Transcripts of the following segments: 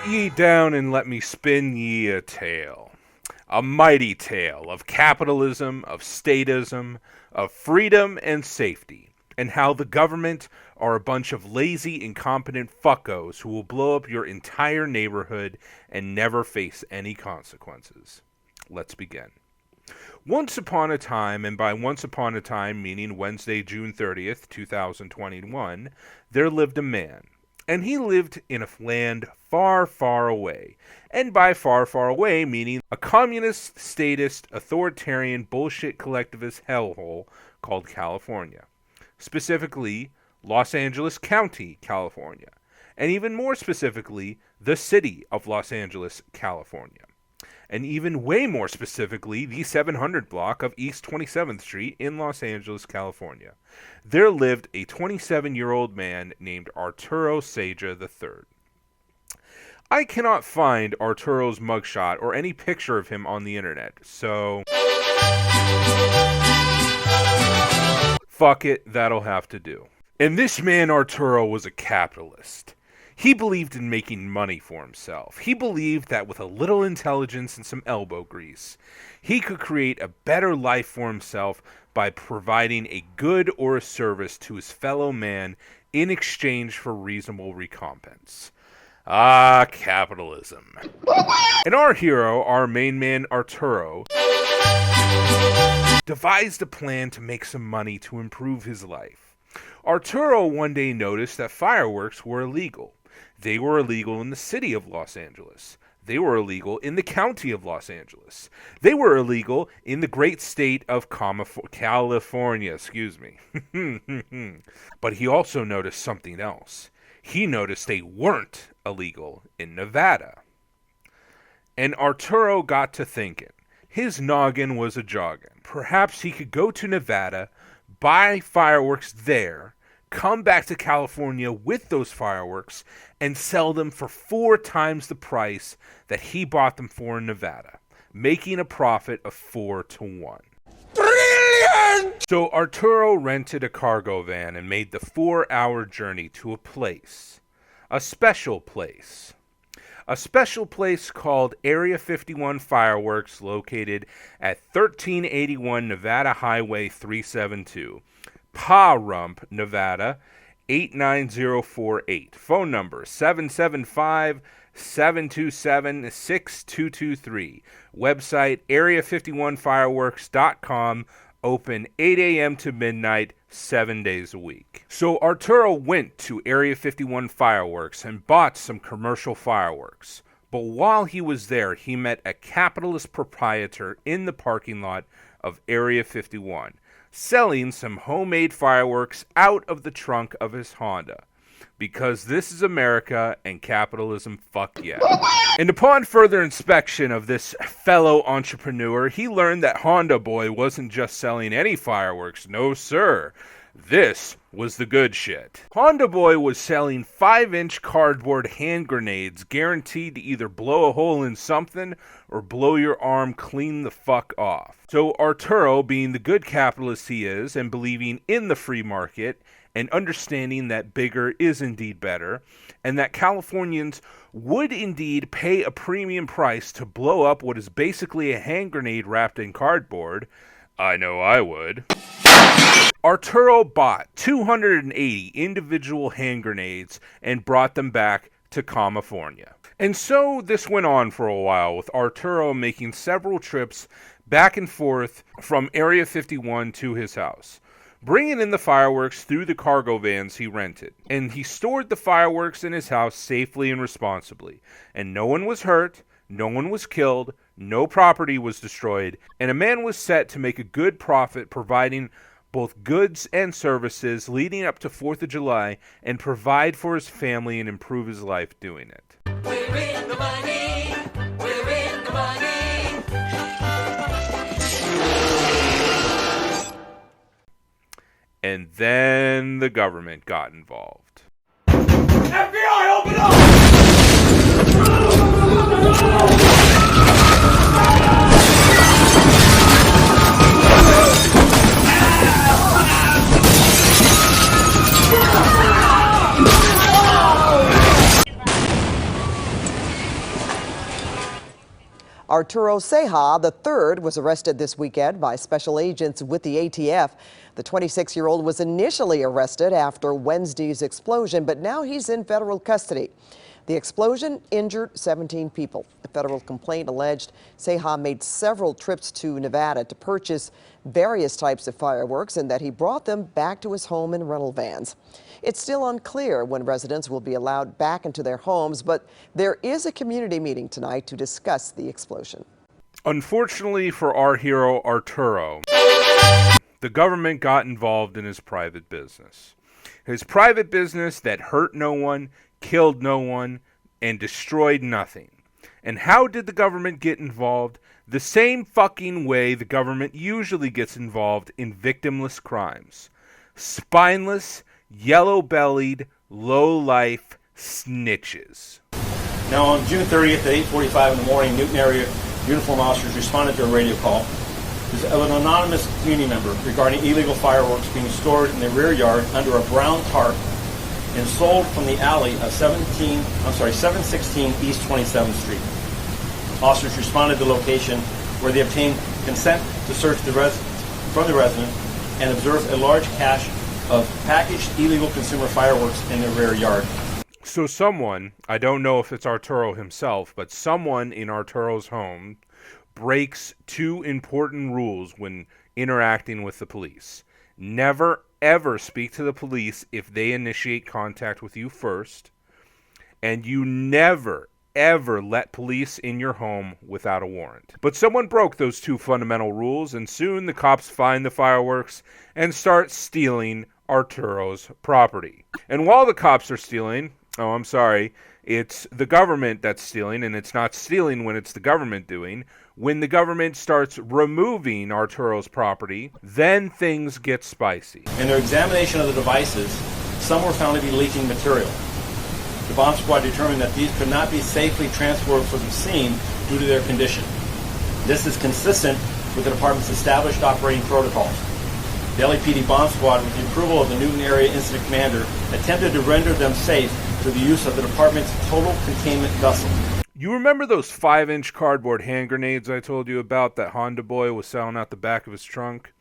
Sit ye down and let me spin ye a tale. A mighty tale of capitalism, of statism, of freedom and safety, and how the government are a bunch of lazy, incompetent fuckos who will blow up your entire neighborhood and never face any consequences. Let's begin. Once upon a time, and by once upon a time meaning Wednesday, June 30th, 2021, there lived a man. And he lived in a land far, far away. And by far, far away, meaning a communist, statist, authoritarian, bullshit collectivist hellhole called California. Specifically, Los Angeles County, California. And even more specifically, the city of Los Angeles, California. And even way more specifically, the 700 block of East 27th Street in Los Angeles, California. There lived a 27-year-old man named Arturo Seja III. I cannot find Arturo's mugshot or any picture of him on the internet, so fuck it, that'll have to do. And this man Arturo was a capitalist. He believed in making money for himself. He believed that with a little intelligence and some elbow grease, he could create a better life for himself by providing a good or a service to his fellow man in exchange for reasonable recompense. Ah, capitalism. And our hero, our main man Arturo, devised a plan to make some money to improve his life. Arturo one day noticed that fireworks were illegal. They were illegal in the city of Los Angeles. They were illegal in the county of Los Angeles. They were illegal in the great state of California, But he also noticed something else. He noticed they weren't illegal in Nevada. And Arturo got to thinking. His noggin was a joggin'. Perhaps he could go to Nevada, buy fireworks there, come back to California with those fireworks, and sell them for 4 times the price that he bought them for in Nevada, making a profit of 4-1. Brilliant! So Arturo rented a cargo van and made the 4-hour journey to a place. A special place called Area 51 Fireworks, located at 1381 Nevada Highway 372. Pahrump, Nevada, 89048. Phone number 775-727-6223. Website area51fireworks.com. Open 8 a.m. to midnight, 7 days a week. So Arturo went to Area 51 Fireworks and bought some commercial fireworks. But while he was there, he met a capitalist proprietor in the parking lot of Area 51. Selling some homemade fireworks out of the trunk of his Honda. Because this is America and capitalism, fuck yeah. And upon further inspection of this fellow entrepreneur, he learned that Honda Boy wasn't just selling any fireworks, no sir. This was the good shit. Honda Boy was selling 5-inch cardboard hand grenades guaranteed to either blow a hole in something or blow your arm clean the fuck off. So Arturo, being the good capitalist he is and believing in the free market and understanding that bigger is indeed better and that Californians would indeed pay a premium price to blow up what is basically a hand grenade wrapped in cardboard, I know I would. Arturo bought 280 individual hand grenades and brought them back to California. And so this went on for a while, with Arturo making several trips back and forth from Area 51 to his house, bringing in the fireworks through the cargo vans he rented. And he stored the fireworks in his house safely and responsibly. And no one was hurt, no one was killed, no property was destroyed, and a man was set to make a good profit providing both goods and services leading up to 4th of July and provide for his family and improve his life doing it. We're in the money. We're in the money. And then the government got involved. FBI, open up! Arturo Ceja III was arrested this weekend by special agents with the ATF. The 26-year-old was initially arrested after Wednesday's explosion, but now he's in federal custody. The explosion injured 17 people. The federal complaint alleged Ceja made several trips to Nevada to purchase various types of fireworks and that he brought them back to his home in rental vans. It's still unclear when residents will be allowed back into their homes, but there is a community meeting tonight to discuss the explosion. Unfortunately for our hero Arturo, the government got involved in his private business. His private business that hurt no one, killed no one, and destroyed nothing. And how did the government get involved? The same fucking way the government usually gets involved in victimless crimes. Spineless, yellow-bellied, low-life snitches. Now on June 30th at 8:45 in the morning, Newton area uniform officers responded to a radio call of an anonymous community member regarding illegal fireworks being stored in the rear yard under a brown tarp and sold from the alley of 716 East 27th Street. Officers responded to the location where they obtained consent to search from the resident and observed a large cache of packaged illegal consumer fireworks in the rear yard. So someone, I don't know if it's Arturo himself, but someone in Arturo's home breaks two important rules when interacting with the police. Never, ever speak to the police if they initiate contact with you first. And you never, ever let police in your home without a warrant. But someone broke those two fundamental rules, and soon the cops find the fireworks and start stealing Arturo's property. And while the cops are stealing, it's the government that's stealing, and it's not stealing when it's the government doing. When the government starts removing Arturo's property, then things get spicy. In their examination of the devices, some were found to be leaking material. The bomb squad determined that these could not be safely transported from the scene due to their condition. This is consistent with the department's established operating protocols. The LAPD bomb squad, with the approval of the Newton Area Incident Commander, attempted to render them safe through the use of the department's total containment vessel. You remember those 5-inch cardboard hand grenades I told you about that Honda boy was selling out the back of his trunk?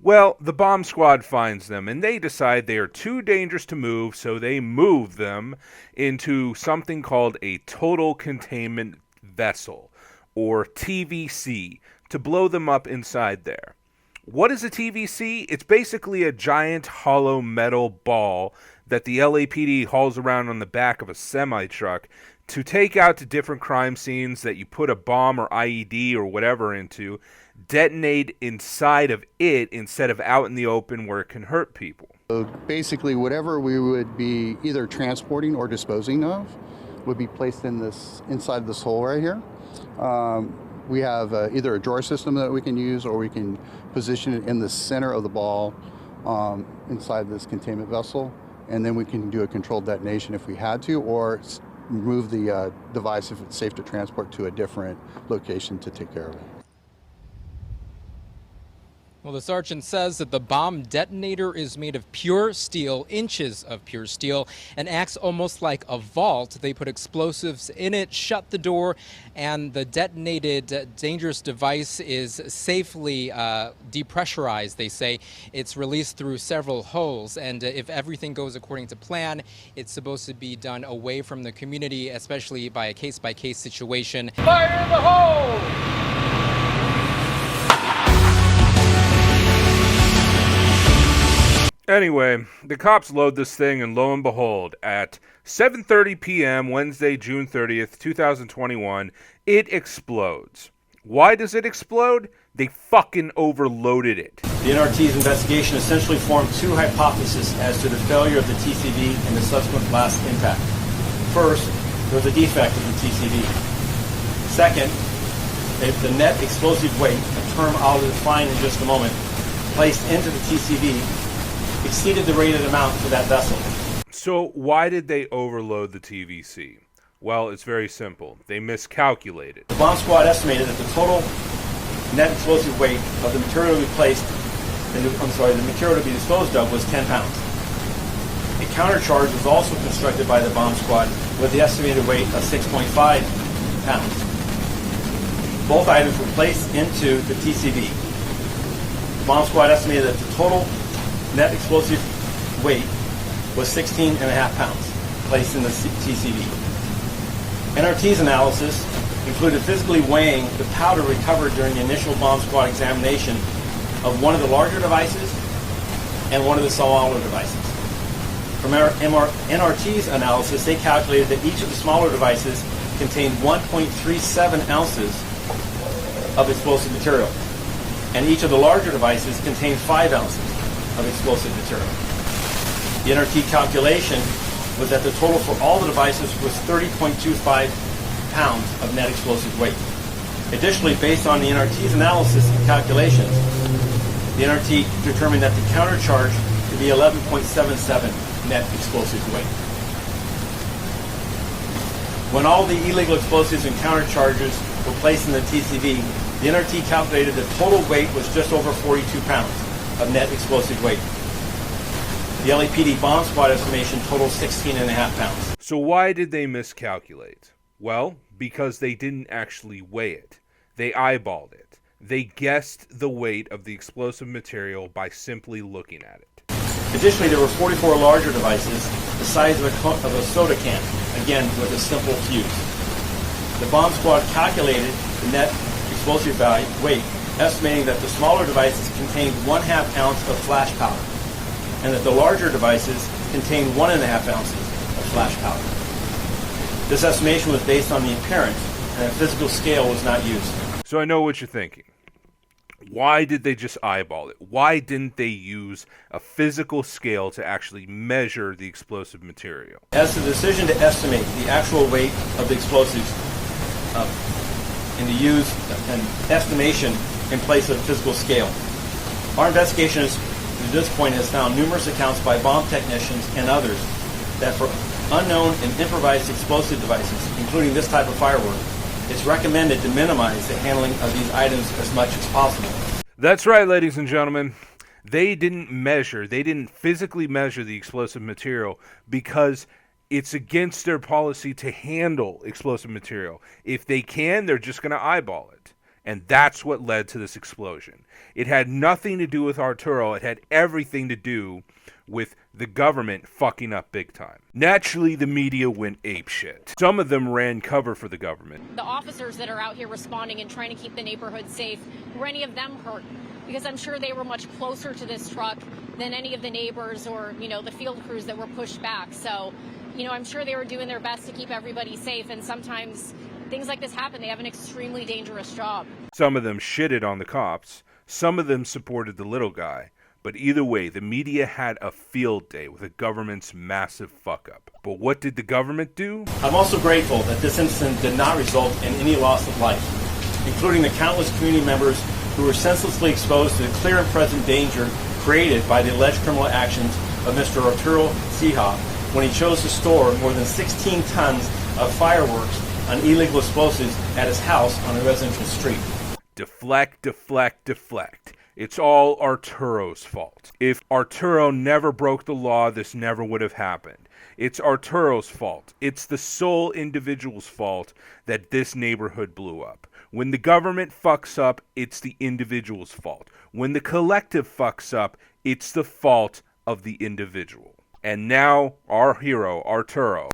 Well, the bomb squad finds them, and they decide they are too dangerous to move, so they move them into something called a total containment vessel, or TVC, to blow them up inside there. What is a TVC? It's basically a giant hollow metal ball that the LAPD hauls around on the back of a semi-truck to take out to different crime scenes that you put a bomb or IED or whatever into, detonate inside of it instead of out in the open where it can hurt people. So basically, whatever we would be either transporting or disposing of would be placed in inside this hole right here. We have either a drawer system that we can use, or we can position it in the center of the ball inside this containment vessel, and then we can do a controlled detonation if we had to, or move the device if it's safe to transport to a different location to take care of it. Well, the sergeant says that the bomb detonator is made of pure steel, inches of pure steel, and acts almost like a vault. They put explosives in it, shut the door, and the detonated dangerous device is safely depressurized, they say. It's released through several holes, and if everything goes according to plan, it's supposed to be done away from the community, especially by a case-by-case situation. Fire in the hole! Anyway, the cops load this thing, and lo and behold, at 7:30 p.m. Wednesday, June 30th, 2021, it explodes. Why does it explode? They fucking overloaded it. The NRT's investigation essentially formed two hypotheses as to the failure of the TCV and the subsequent blast impact. First, there was a defect of the TCV. Second, if the net explosive weight, a term I'll define in just a moment, placed into the TCV exceeded the rated amount for that vessel. So why did they overload the TVC? Well, it's very simple. They miscalculated. The bomb squad estimated that the total net explosive weight of the material to be the material to be disposed of was 10 pounds. A countercharge was also constructed by the bomb squad with the estimated weight of 6.5 pounds. Both items were placed into the TCV. The bomb squad estimated that the total net explosive weight was 16.5 pounds placed in the TCV. NRT's analysis included physically weighing the powder recovered during the initial bomb squad examination of one of the larger devices and one of the smaller devices. From our NRT's analysis, they calculated that each of the smaller devices contained 1.37 ounces of explosive material, and each of the larger devices contained 5 ounces of explosive material. The NRT calculation was that the total for all the devices was 30.25 pounds of net explosive weight. Additionally, based on the NRT's analysis and calculations, the NRT determined that the countercharge to be 11.77 net explosive weight. When all the illegal explosives and countercharges were placed in the TCV, the NRT calculated the total weight was just over 42 pounds of net explosive weight. The LAPD bomb squad estimation totaled 16.5 pounds. So why did they miscalculate? Well, because they didn't actually weigh it. They eyeballed it. They guessed the weight of the explosive material by simply looking at it. Additionally, there were 44 larger devices the size of a soda can, again with a simple fuse. The bomb squad calculated the net explosive weight, estimating that the smaller devices contained 1/2 ounce of flash powder, and that the larger devices contained 1.5 ounces of flash powder. This estimation was based on the appearance, and a physical scale was not used. So I know what you're thinking. Why did they just eyeball it? Why didn't they use a physical scale to actually measure the explosive material? As to the decision to estimate the actual weight of the explosives and to use an estimation in place of a physical scale, our investigation to this point has found numerous accounts by bomb technicians and others that for unknown and improvised explosive devices, including this type of firework, it's recommended to minimize the handling of these items as much as possible. That's right, ladies and gentlemen. They didn't physically measure the explosive material because it's against their policy to handle explosive material. If they can, they're just going to eyeball it. And that's what led to this explosion. It had nothing to do with Arturo. It had everything to do with the government fucking up big time. Naturally, the media went apeshit. Some of them ran cover for the government. The officers that are out here responding and trying to keep the neighborhood safe, were any of them hurt? Because I'm sure they were much closer to this truck than any of the neighbors or, the field crews that were pushed back. So, I'm sure they were doing their best to keep everybody safe, and sometimes things like this happen. They have an extremely dangerous job. Some of them shitted on the cops. Some of them supported the little guy. But either way, the media had a field day with the government's massive fuck-up. But what did the government do? I'm also grateful that this incident did not result in any loss of life, including the countless community members who were senselessly exposed to the clear and present danger created by the alleged criminal actions of Mr. Arturo Ceja when he chose to store more than 16 tons of fireworks on illegal explosives at his house on a residential street. Deflect, deflect, deflect. It's all Arturo's fault. If Arturo never broke the law, this never would have happened. It's Arturo's fault. It's the sole individual's fault that this neighborhood blew up. When the government fucks up, it's the individual's fault. When the collective fucks up, it's the fault of the individual. And now, our hero, Arturo,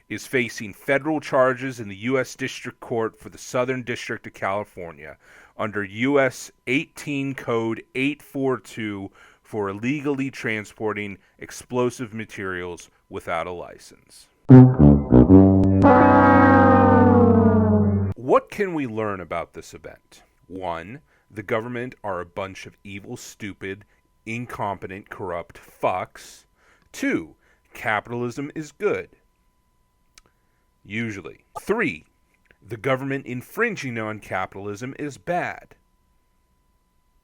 is facing federal charges in the U.S. District Court for the Southern District of California under U.S. 18 Code 842 for illegally transporting explosive materials without a license. What can we learn about this event? 1. The government are a bunch of evil, stupid, incompetent, corrupt fucks. 2. Capitalism is good. Usually. 3. The government infringing on capitalism is bad.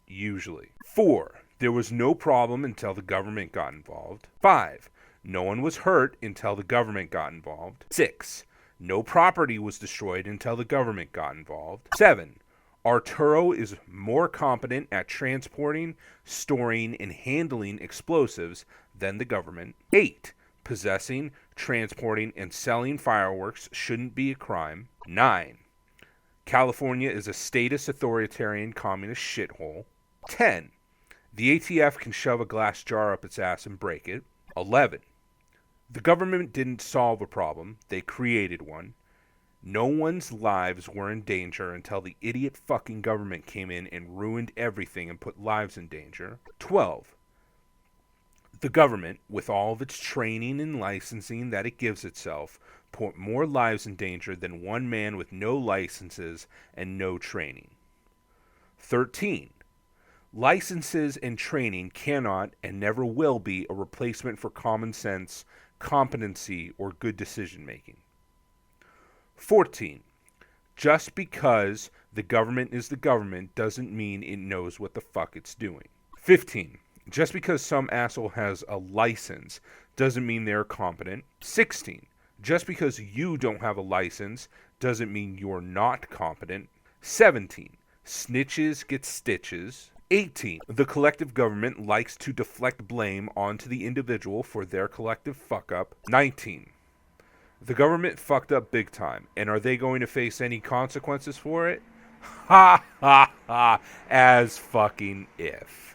Usually. 4. There was no problem until the government got involved. 5. No one was hurt until the government got involved. 6. No property was destroyed until the government got involved. 7. Arturo is more competent at transporting, storing, and handling explosives than the government. 8. Possessing, transporting, and selling fireworks shouldn't be a crime. 9. California is a statist authoritarian communist shithole. 10. The ATF can shove a glass jar up its ass and break it. 11. The government didn't solve a problem, they created one. No one's lives were in danger until the idiot fucking government came in and ruined everything and put lives in danger. 12. The government, with all of its training and licensing that it gives itself, put more lives in danger than one man with no licenses and no training. 13. Licenses and training cannot and never will be a replacement for common sense, competency, or good decision making. 14. Just because the government is the government doesn't mean it knows what the fuck it's doing. 15. Just because some asshole has a license doesn't mean they're competent. 16. Just because you don't have a license doesn't mean you're not competent. 17. Snitches get stitches. 18. The collective government likes to deflect blame onto the individual for their collective fuck-up. 19. The government fucked up big time, and are they going to face any consequences for it? Ha ha ha, as fucking if.